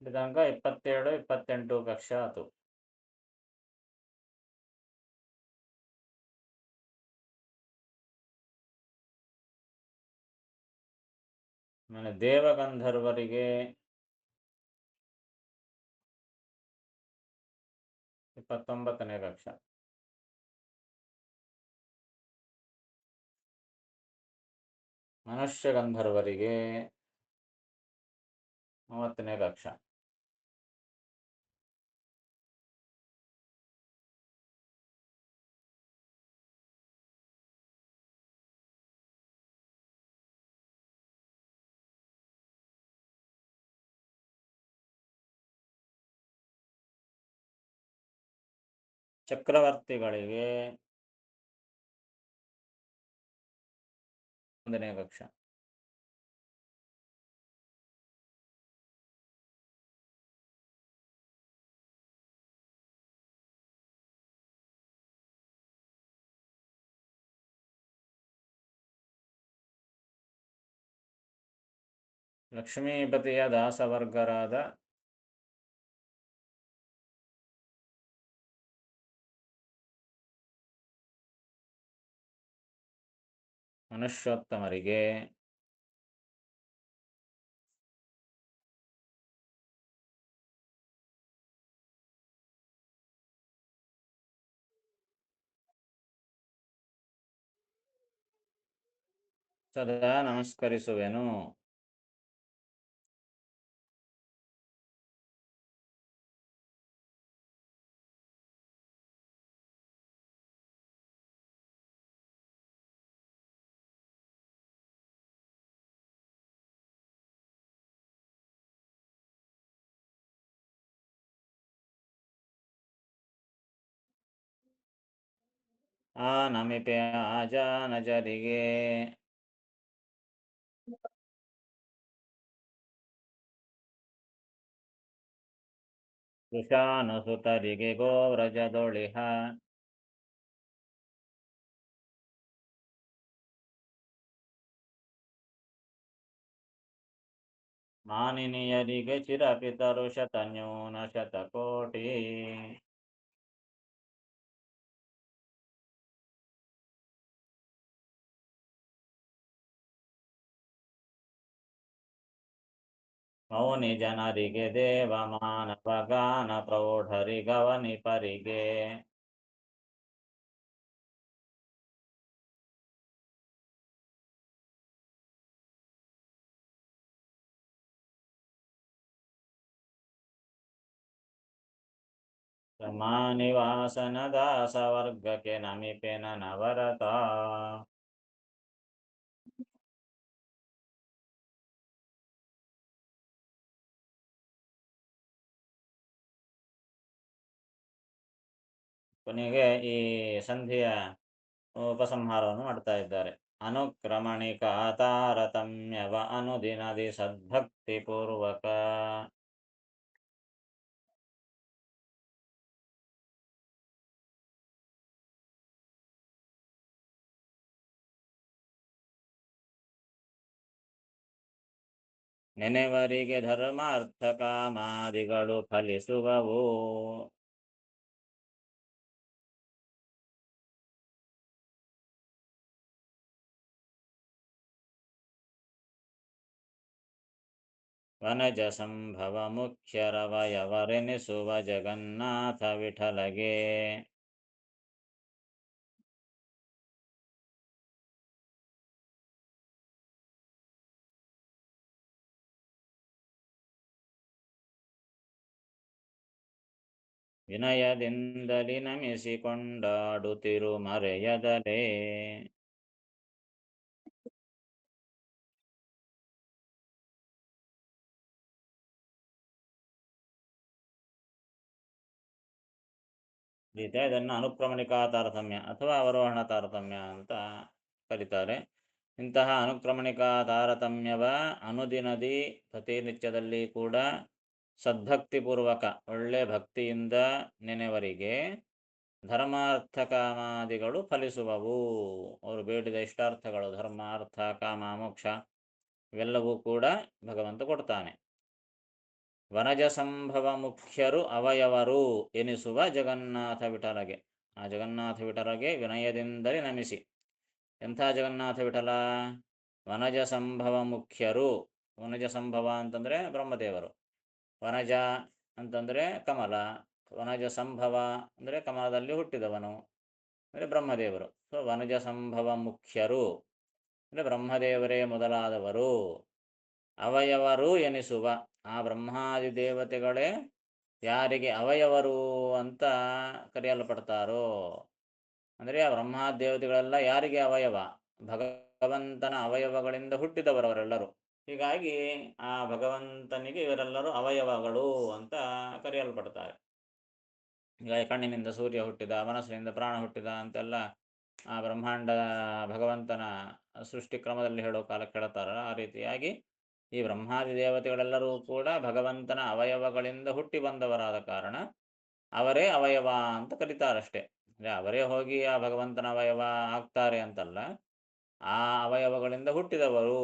ದಿನಾಂಕ 27, 28 ಕಕ್ಷ ಆತು. ಆಮೇಲೆ ದೇವಗಂಧರ್ವರಿಗೆ 29ನೇ ಕಕ್ಷ. ಮನುಷ್ಯ ಗಂಧರ್ವರಿಗೆ 30ನೇ ಕಕ್ಷ. ಚಕ್ರವರ್ತಿಗಳಿಗೆ 1ನೇ ಕಕ್ಷ. ಲಕ್ಷ್ಮೀಪತಿಯ ದಾಸವರ್ಗರಾದ ಮನುಷ್ಯೋತ್ತಮರಿಗೆ ಸದಾ ನಮಸ್ಕರಿಸುವೆನು. ಆ ನಮಿಪೆ ಆಜಾನಜರಿಗೆ ವೃಷಾನುಸುತರಿಗೆ ಗೋವ್ರಜದೊಳಿಹ ಮಾನಿನಿಯರಿಗೆ ಚಿರಪಿತರು ಶತನ್ಯೂನ ಶತಕೋಟಿ ಮೌನಿ ಜನರಿಗೆ ದೇವಮಾನವ ಗಾನ ಪ್ರೌಢರಿಗವನಿಪರಿಗೆ ರಮಾನಿವಾಸನ ದಾಸವರ್ಗಕ್ಕೆ ನಮಿಪೆನ ನವರತ ಕೊನೆಗೆ ಈ ಸಂಧಿಯ ಉಪಸಂಹಾರವನ್ನು ಮಾಡ್ತಾ ಇದ್ದಾರೆ. ಅನುಕ್ರಮಣಿಕ ತಾರತಮ್ಯವ ಅನುದಿನದಿ ಸದ್ಭಕ್ತಿ ಪೂರ್ವಕ ನೆನೆವರಿಗೆ ಧರ್ಮಾರ್ಥ ಕಾಮಾದಿಗಳು ಫಲಿಸುವವು. ವನಜ ಸಂಭವ ಮುಖ್ಯರವಯವರೆನಿಸುವ ಜಗನ್ನಾಥ ವಿಠಲಗೆ ವಿನಯದಿಂದಲಿ ನಮಿಸಿಕೊಂಡಾಡುತ್ತಿರು ಮರೆಯದಲೇ ರೀತಿಯ ಇದನ್ನು ಅನುಕ್ರಮಣಿಕಾ ತಾರತಮ್ಯ ಅಥವಾ ಅವರೋಹಣ ತಾರತಮ್ಯ ಅಂತ ಕರೀತಾರೆ. ಇಂತಹ ಅನುಕ್ರಮಣಿಕಾ ತಾರತಮ್ಯವ ಅನುದಿನದಿ ಪ್ರತಿನಿತ್ಯದಲ್ಲಿ ಕೂಡ ಸದ್ಭಕ್ತಿಪೂರ್ವಕ ಒಳ್ಳೆ ಭಕ್ತಿಯಿಂದ ನೆನೆವರಿಗೆ ಧರ್ಮಾರ್ಥ ಕಾಮಾದಿಗಳು ಫಲಿಸುವವು. ಅವರು ಬೇಡಿದ ಇಷ್ಟಾರ್ಥಗಳು ಧರ್ಮ ಅರ್ಥ ಕಾಮ ಮೋಕ್ಷ ಇವೆಲ್ಲವೂ ಕೂಡ ಭಗವಂತ ಕೊಡ್ತಾನೆ. ವನಜ ಸಂಭವ ಮುಖ್ಯರು ಅವಯವರು ಎನಿಸುವ ಜಗನ್ನಾಥ ವಿಠಲಗೆ, ಆ ಜಗನ್ನಾಥ ವಿಠಲಗೆ ವಿನಯದಿಂದಲೇ ನಮಿಸಿ. ಎಂಥ ಜಗನ್ನಾಥ ವಿಠಲ? ವನಜ ಸಂಭವ ಮುಖ್ಯರು. ವನಜ ಸಂಭವ ಅಂತಂದರೆ ಬ್ರಹ್ಮದೇವರು, ವನಜ ಅಂತಂದರೆ ಕಮಲ, ವನಜ ಸಂಭವ ಅಂದರೆ ಕಮಲದಲ್ಲಿ ಹುಟ್ಟಿದವನು ಅಂದರೆ ಬ್ರಹ್ಮದೇವರು. ಸೊ ವನಜ ಸಂಭವ ಮುಖ್ಯರು ಅಂದರೆ ಬ್ರಹ್ಮದೇವರೇ ಮೊದಲಾದವರು. ಅವಯವರು ಎನಿಸುವ ಆ ಬ್ರಹ್ಮಾದಿ ದೇವತೆಗಳೇ ಯಾರಿಗೆ ಅವಯವರು ಅಂತ ಕರೆಯಲ್ಪಡ್ತಾರೋ, ಅಂದರೆ ಆ ಬ್ರಹ್ಮಾದಿ ದೇವತೆಗಳೆಲ್ಲ ಯಾರಿಗೆ ಅವಯವ? ಭಗವಂತನ ಅವಯವಗಳಿಂದ ಹುಟ್ಟಿದವರವರೆಲ್ಲರೂ. ಹೀಗಾಗಿ ಆ ಭಗವಂತನಿಗೆ ಇವರೆಲ್ಲರೂ ಅವಯವಗಳು ಅಂತ ಕರೆಯಲ್ಪಡ್ತಾರೆ. ಹೀಗಾಗಿ ಕಣ್ಣಿನಿಂದ ಸೂರ್ಯ ಹುಟ್ಟಿದ, ಮನಸ್ಸಿನಿಂದ ಪ್ರಾಣ ಹುಟ್ಟಿದ ಅಂತೆಲ್ಲ ಆ ಬ್ರಹ್ಮಾಂಡ ಭಗವಂತನ ಸೃಷ್ಟಿ ಕ್ರಮದಲ್ಲಿ ಹೇಳೋ ಕಾಲಕ್ಕೆ ಹೇಳ್ತಾರಲ್ಲ, ಆ ರೀತಿಯಾಗಿ ಈ ಬ್ರಹ್ಮಾದಿ ದೇವತೆಗಳೆಲ್ಲರೂ ಕೂಡ ಭಗವಂತನ ಅವಯವಗಳಿಂದ ಹುಟ್ಟಿ ಬಂದವರಾದ ಕಾರಣ ಅವರೇ ಅವಯವ ಅಂತ ಕರೀತಾರಷ್ಟೇ. ಅಂದರೆ ಅವರೇ ಹೋಗಿ ಆ ಭಗವಂತನ ಅವಯವ ಆಗ್ತಾರೆ ಅಂತಲ್ಲ, ಆ ಅವಯವಗಳಿಂದ ಹುಟ್ಟಿದವರು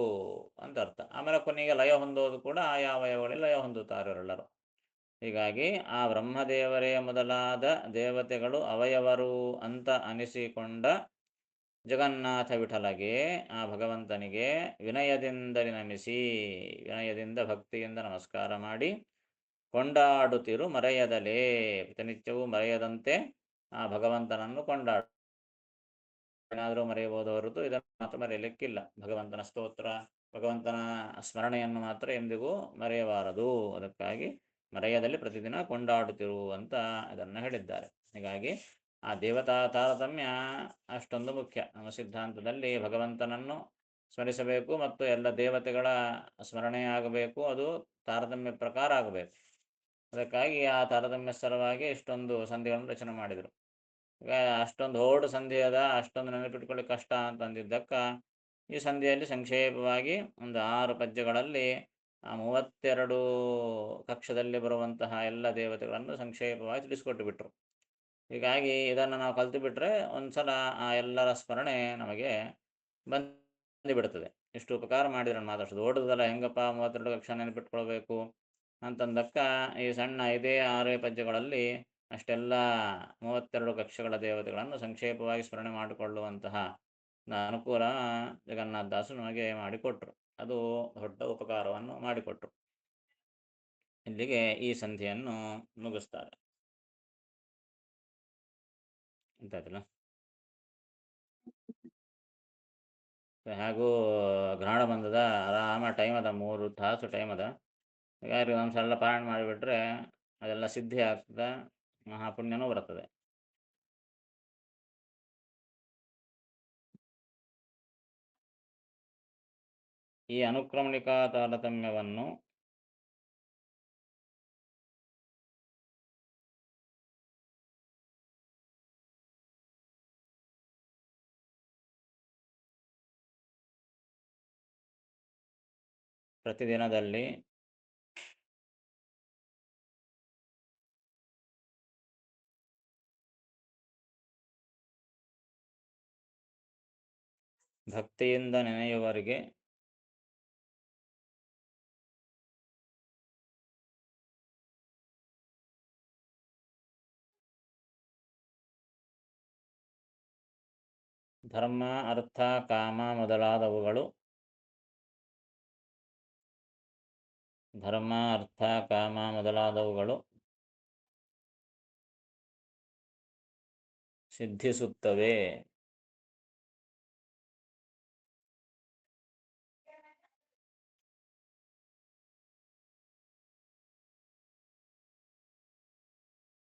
ಅಂತ ಅರ್ಥ. ಆಮೇಲೆ ಕೊನೆಗೆ ಲಯ ಹೊಂದೋದು ಕೂಡ ಆಯಾ ಅವಯವಗಳಲ್ಲಿ ಲಯ ಹೊಂದುತ್ತಾರೆ ಅವರೆಲ್ಲರೂ. ಹೀಗಾಗಿ ಆ ಬ್ರಹ್ಮದೇವರೇ ಮೊದಲಾದ ದೇವತೆಗಳು ಅವಯವರು ಅಂತ ಅನಿಸಿಕೊಂಡ ಜಗನ್ನಾಥ ವಿಠಲಗೆ, ಆ ಭಗವಂತನಿಗೆ ವಿನಯದಿಂದಲೇ ನಮಿಸಿ, ವಿನಯದಿಂದ ಭಕ್ತಿಯಿಂದ ನಮಸ್ಕಾರ ಮಾಡಿ ಕೊಂಡಾಡುತ್ತಿರು ಮರೆಯದಲೇ, ಪ್ರತಿನಿತ್ಯವೂ ಮರೆಯದಂತೆ ಆ ಭಗವಂತನನ್ನು ಕೊಂಡಾಡು. ಏನಾದರೂ ಮರೆಯಬಹುದು ಹೊರತು ಇದನ್ನು ಮಾತ್ರ ಮರೆಯಲಿಕ್ಕಿಲ್ಲ. ಭಗವಂತನ ಸ್ತೋತ್ರ, ಭಗವಂತನ ಸ್ಮರಣೆಯನ್ನು ಮಾತ್ರ ಎಂದಿಗೂ ಮರೆಯಬಾರದು. ಅದಕ್ಕಾಗಿ ಮರೆಯದಲ್ಲಿ ಪ್ರತಿದಿನ ಕೊಂಡಾಡುತ್ತಿರು ಅಂತ ಇದನ್ನು ಹೇಳಿದ್ದಾರೆ. ಹೀಗಾಗಿ ಆ ದೇವತಾ ತಾರತಮ್ಯ ಅಷ್ಟೊಂದು ಮುಖ್ಯ. ನಮ್ಮ ಸಿದ್ಧಾಂತದಲ್ಲಿ ಭಗವಂತನನ್ನು ಸ್ಮರಿಸಬೇಕು ಮತ್ತು ಎಲ್ಲ ದೇವತೆಗಳ ಸ್ಮರಣೆ ಆಗಬೇಕು, ಅದು ತಾರತಮ್ಯ ಪ್ರಕಾರ ಆಗಬೇಕು. ಅದಕ್ಕಾಗಿ ಆ ತಾರತಮ್ಯ ಸಲುವಾಗಿ ಇಷ್ಟೊಂದು ಸಂಧಿಗಳನ್ನು ರಚನೆ ಮಾಡಿದರು. ಈಗ ಅಷ್ಟೊಂದು ಓಲ್ಡ್ ಸಂಧಿ ಅದ, ಅಷ್ಟೊಂದು ನೆನಪಿಟ್ಕೊಳ್ಳಿಕ್ಕೆ ಕಷ್ಟ ಅಂತಂದಿದ್ದಕ್ಕ ಈ ಸಂಧಿಯಲ್ಲಿ ಸಂಕ್ಷೇಪವಾಗಿ ಒಂದು 6 ಪದ್ಯಗಳಲ್ಲಿ ಆ 32 ಕಕ್ಷದಲ್ಲಿ ಬರುವಂತಹ ಎಲ್ಲ ದೇವತೆಗಳನ್ನು ಸಂಕ್ಷೇಪವಾಗಿ ತಿಳಿಸಿಕೊಟ್ಟು ಬಿಟ್ರು. ಹೀಗಾಗಿ ಇದನ್ನು ನಾವು ಕಲ್ತು ಬಿಟ್ರೆ ಒಂದ್ಸಲ ಆ ಎಲ್ಲರ ಸ್ಮರಣೆ ನಮಗೆ ಬಂದುಬಿಡ್ತದೆ. ಇಷ್ಟು ಉಪಕಾರ ಮಾಡಿದ್ರು ಮಾತಾಡ್ಸೋದು ಓಡುದಲ್ಲ ಹೆಂಗಪ್ಪ 32 ಕಕ್ಷ ನೆನಪಿಟ್ಕೊಳ್ಬೇಕು ಅಂತಂದಕ್ಕ ಈ ಸಣ್ಣ 5-6 ಪದ್ಯಗಳಲ್ಲಿ ಅಷ್ಟೆಲ್ಲ 32 ಕಕ್ಷಗಳ ದೇವತೆಗಳನ್ನು ಸಂಕ್ಷೇಪವಾಗಿ ಸ್ಮರಣೆ ಮಾಡಿಕೊಳ್ಳುವಂತಹ ಅನುಕೂಲ ಜಗನ್ನಾಥದಾಸರು ನಮಗೆ ಮಾಡಿಕೊಟ್ರು. ಅದು ದೊಡ್ಡ ಉಪಕಾರವನ್ನು ಮಾಡಿಕೊಟ್ರು. ಇಲ್ಲಿಗೆ ಈ ಸಂಧಿಯನ್ನು ಮುಗಿಸ್ತಾರೆ. ಎಂತಾಯ್ತಲ್ಲ, ಹಾಗೂ ಗ್ರಹಣ ಬಂದದ, ಆರಾಮ ಟೈಮ್ ಅದ, 3 ತಾಸು ಟೈಮ್ ಅದ. ಹೀಗಾಗಿ ಒಂದು ಸಲ ಪಾರಾಯಣ ಮಾಡಿಬಿಟ್ರೆ ಅದೆಲ್ಲ ಸಿದ್ಧಿ ಆಗ್ತದೆ, ಮಹಾಪುಣ್ಯನೂ ಬರ್ತದೆ. ಈ ಅನುಕ್ರಮಣಿಕಾ ತಾರತಮ್ಯವನ್ನು ಪ್ರತಿದಿನದಲ್ಲಿ ಭಕ್ತಿಯಿಂದ ನೆನೆಯುವವರಿಗೆ ಧರ್ಮ, ಅರ್ಥ, ಕಾಮ ಮೊದಲಾದವುಗಳು ಸಿದ್ಧಿಸುತ್ತವೆ.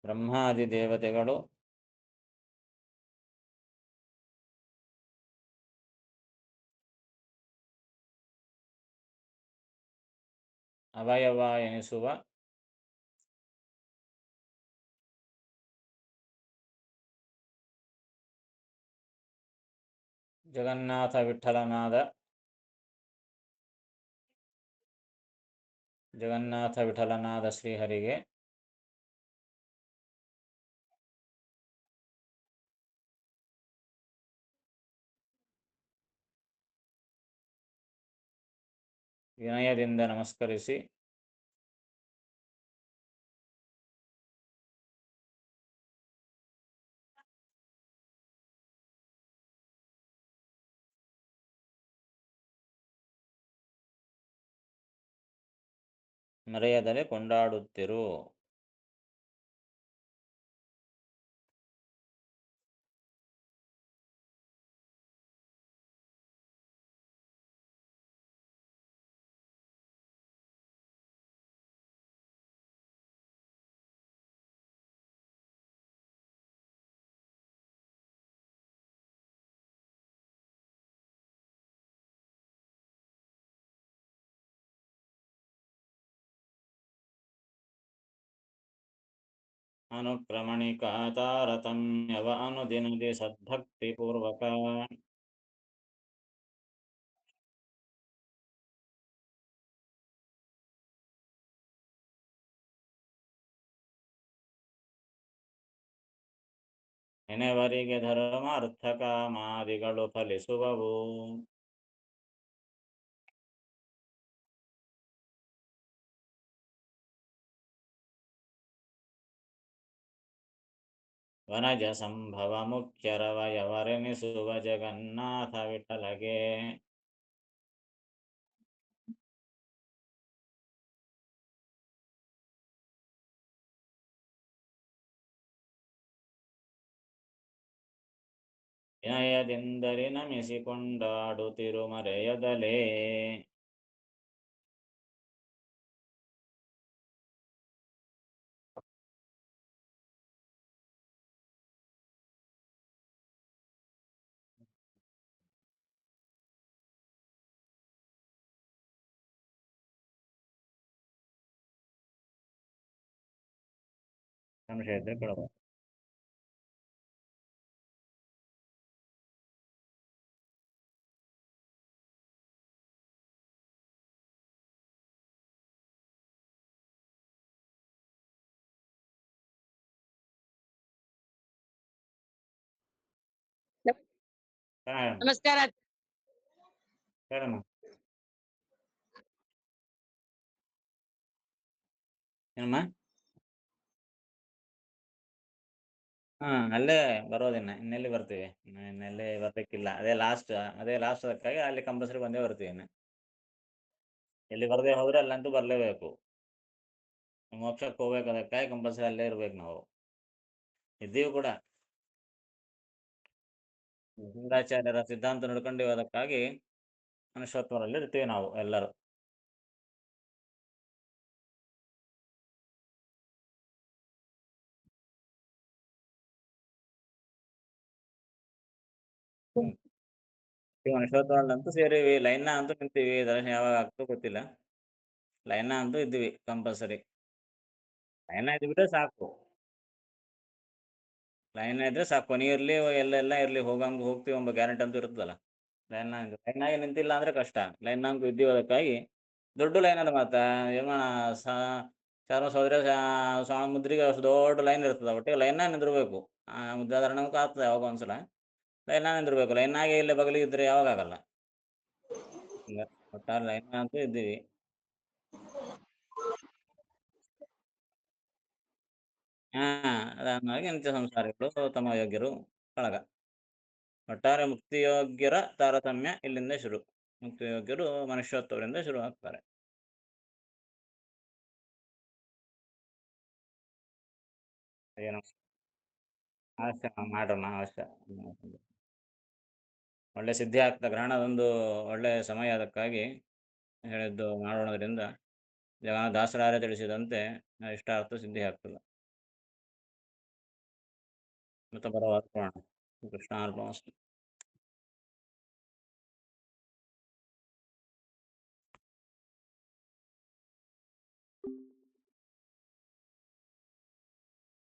ಬ್ರಹ್ಮಾದಿ ದೇವತೆಗಳು ಅವಯವ ಎನಿಸುವ ಜಗನ್ನಾಥ ವಿಠಲನಾದ ಶ್ರೀಹರಿಗೆ ವಿನಯದಿಂದ ನಮಸ್ಕರಿಸಿ ಮರೆಯದಲೆ ಕೊಂಡಾಡುತ್ತಿರು. ಅನುಕ್ರಮಣಿಕಾ ತಾರತಮ್ಯವ ಅನುದಿನದಿ ಸದ್ಭಕ್ತಿ ಪೂರ್ವಕ ನೆನೆವರಿಗೆ ಧರ್ಮ ಅರ್ಥ ಕಾಮಾದಿಗಳು ಫಲಿಸುವವು. ವನಜ ಸಂಭವ ಮುಖ್ಯರವಯವರೆನಿಸುವ ಜಗನ್ನಾಥ ವಿಠಲಗೆ ವಿನಯದಿಂದರಿ ನಮಿಸಿಕೊಂಡಾಡುತ್ತಿರು ಮರೆಯದಲೇ. ಸಂಶಯ ಇದ್ರೆ ಕೇಳಬಹುದು. ಹೇಳಮ್ಮ. ನಮಸ್ಕಾರ. ಹೇಳಮ್ಮ. ಏನಮ್ಮ? ಹಾ, ಅಲ್ಲೇ ಬರೋದಿನ್ನ. ಇನ್ನೆಲ್ಲಿ ಬರ್ತೀವಿ? ಇನ್ನೆಲ್ಲಿ ಬರ್ಲಿಕ್ಕಿಲ್ಲ. ಅದೇ ಲಾಸ್ಟ್ ಅದಕ್ಕಾಗಿ ಅಲ್ಲಿ ಕಂಪಲ್ಸರಿ ಬಂದೇ ಬರ್ತೀವಿ ಇನ್ನು. ಎಲ್ಲಿ ಬರದೇ ಹೋದ್ರೆ ಅಲ್ಲಂತೂ ಬರ್ಲೇಬೇಕು. ಮೋಕ್ಷಕ್ಕೆ ಹೋಗ್ಬೇಕು, ಅದಕ್ಕಾಗಿ ಕಂಪಲ್ಸರಿ ಅಲ್ಲೇ ಇರ್ಬೇಕು ನಾವು. ಇದ್ದೀವಿ ಕೂಡ. ಲಿಂಗಾಚಾರ್ಯರ ಸಿದ್ಧಾಂತ ನಡ್ಕೊಂಡಿವಿ, ಅದಕ್ಕಾಗಿ ಮನುಷ್ಯತ್ವದಲ್ಲಿ ಇರ್ತೀವಿ ನಾವು ಎಲ್ಲರೂ. ಹ್ಮ್. ಈ ಮನುಷ್ಯತ್ವದಲ್ಲಂತೂ ಸೇರಿವಿ. ಲೈನ್ ಅಂತೂ ನಿಂತೀವಿ. ದರ್ಶನ ಯಾವಾಗ ಆಗ್ತೋ ಗೊತ್ತಿಲ್ಲ. ಲೈನ್ ಅಂತೂ ಇದ್ದೀವಿ ಕಂಪಲ್ಸರಿ. ಲೈನ್ ಇದ್ಬಿಟ್ರೆ ಸಾಕು. ಲೈನ್ ಇದ್ರೆ ಸಾಕು. ಕೊನೆ ಇರ್ಲಿ ಎಲ್ಲೆಲ್ಲ ಇರ್ಲಿ, ಹೋಗ್ತೀವಿ ಎಂಬ ಗ್ಯಾರಂಟಿ ಅಂತೂ ಇರ್ತದಲ್ಲ. ಲೈನ್ ಆಗಿ ನಿಂತಿಲ್ಲ ಅಂದ್ರೆ ಕಷ್ಟ. ಲೈನ್ ಅಂತೂ ಇದ್ದೀವಿ, ಅದಕ್ಕಾಗಿ ದೊಡ್ಡ ಲೈನ್ ಅದ ಮತ್ತ. ಏನ ಸೌದ್ರ ಸ್ವಾಮಿ ಮುದ್ರಿಗೆ ಅಷ್ಟು ದೊಡ್ಡ ಲೈನ್ ಇರ್ತದ. ಒಟ್ಟಿಗೆ ಲೈನ್ ನಿಂದಿರ್ಬೇಕು. ಮುದ್ರಾಧಾರಣಕ್ಕೆ ಆಗ್ತದೆ ಯಾವಾಗ ಒಂದ್ಸಲ. ಲೈನ್ ನಿಂದಿರ್ಬೇಕು. ಲೈನ್ ಆಗಿ ಇಲ್ಲೇ ಬಗಲಿಗೆ ಇದ್ರೆ ಯಾವಾಗ ಆಗಲ್ಲ. ಹಿಂಗ ಒಟ್ಟಾರೆ ಲೈನ್ ಅಂತೂ ಇದ್ದೀವಿ. ಹಾ, ಅದಾದ್ಮೇಲೆ ನಿತ್ಯ ಸಂಸಾರಿಗಳು ತಮ್ಮ ಯೋಗ್ಯರು ಕಳಗ. ಒಟ್ಟಾರೆ ಮುಕ್ತಿಯೋಗ್ಯರ ತಾರತಮ್ಯ ಇಲ್ಲಿಂದ ಶುರು. ಮುಕ್ತಿಯೋಗ್ಯರು ಮನುಷ್ಯೋತ್ತವರಿಂದ ಶುರು ಆಗ್ತಾರೆ. ಏನು ಅವಶ್ಯ ಮಾಡೋಣ, ಅವಶ್ಯ. ಒಳ್ಳೆ ಸಿದ್ಧಿ ಆಗ್ತದೆ. ಗ್ರಹಣದೊಂದು ಒಳ್ಳೆ ಸಮಯ, ಅದಕ್ಕಾಗಿ ಹೇಳಿದ್ದು ಮಾಡೋಣದ್ರಿಂದ ದಾಸರಾಯ ತಿಳಿಸಿದಂತೆ ಇಷ್ಟಾರ್ಥ ಸಿದ್ಧಿ ಆಗ್ತದೆ. ಮತ್ತೆ ಬರುವ ಕೃಷ್ಣ ಅರ್ಪಣಮಸ್ತು.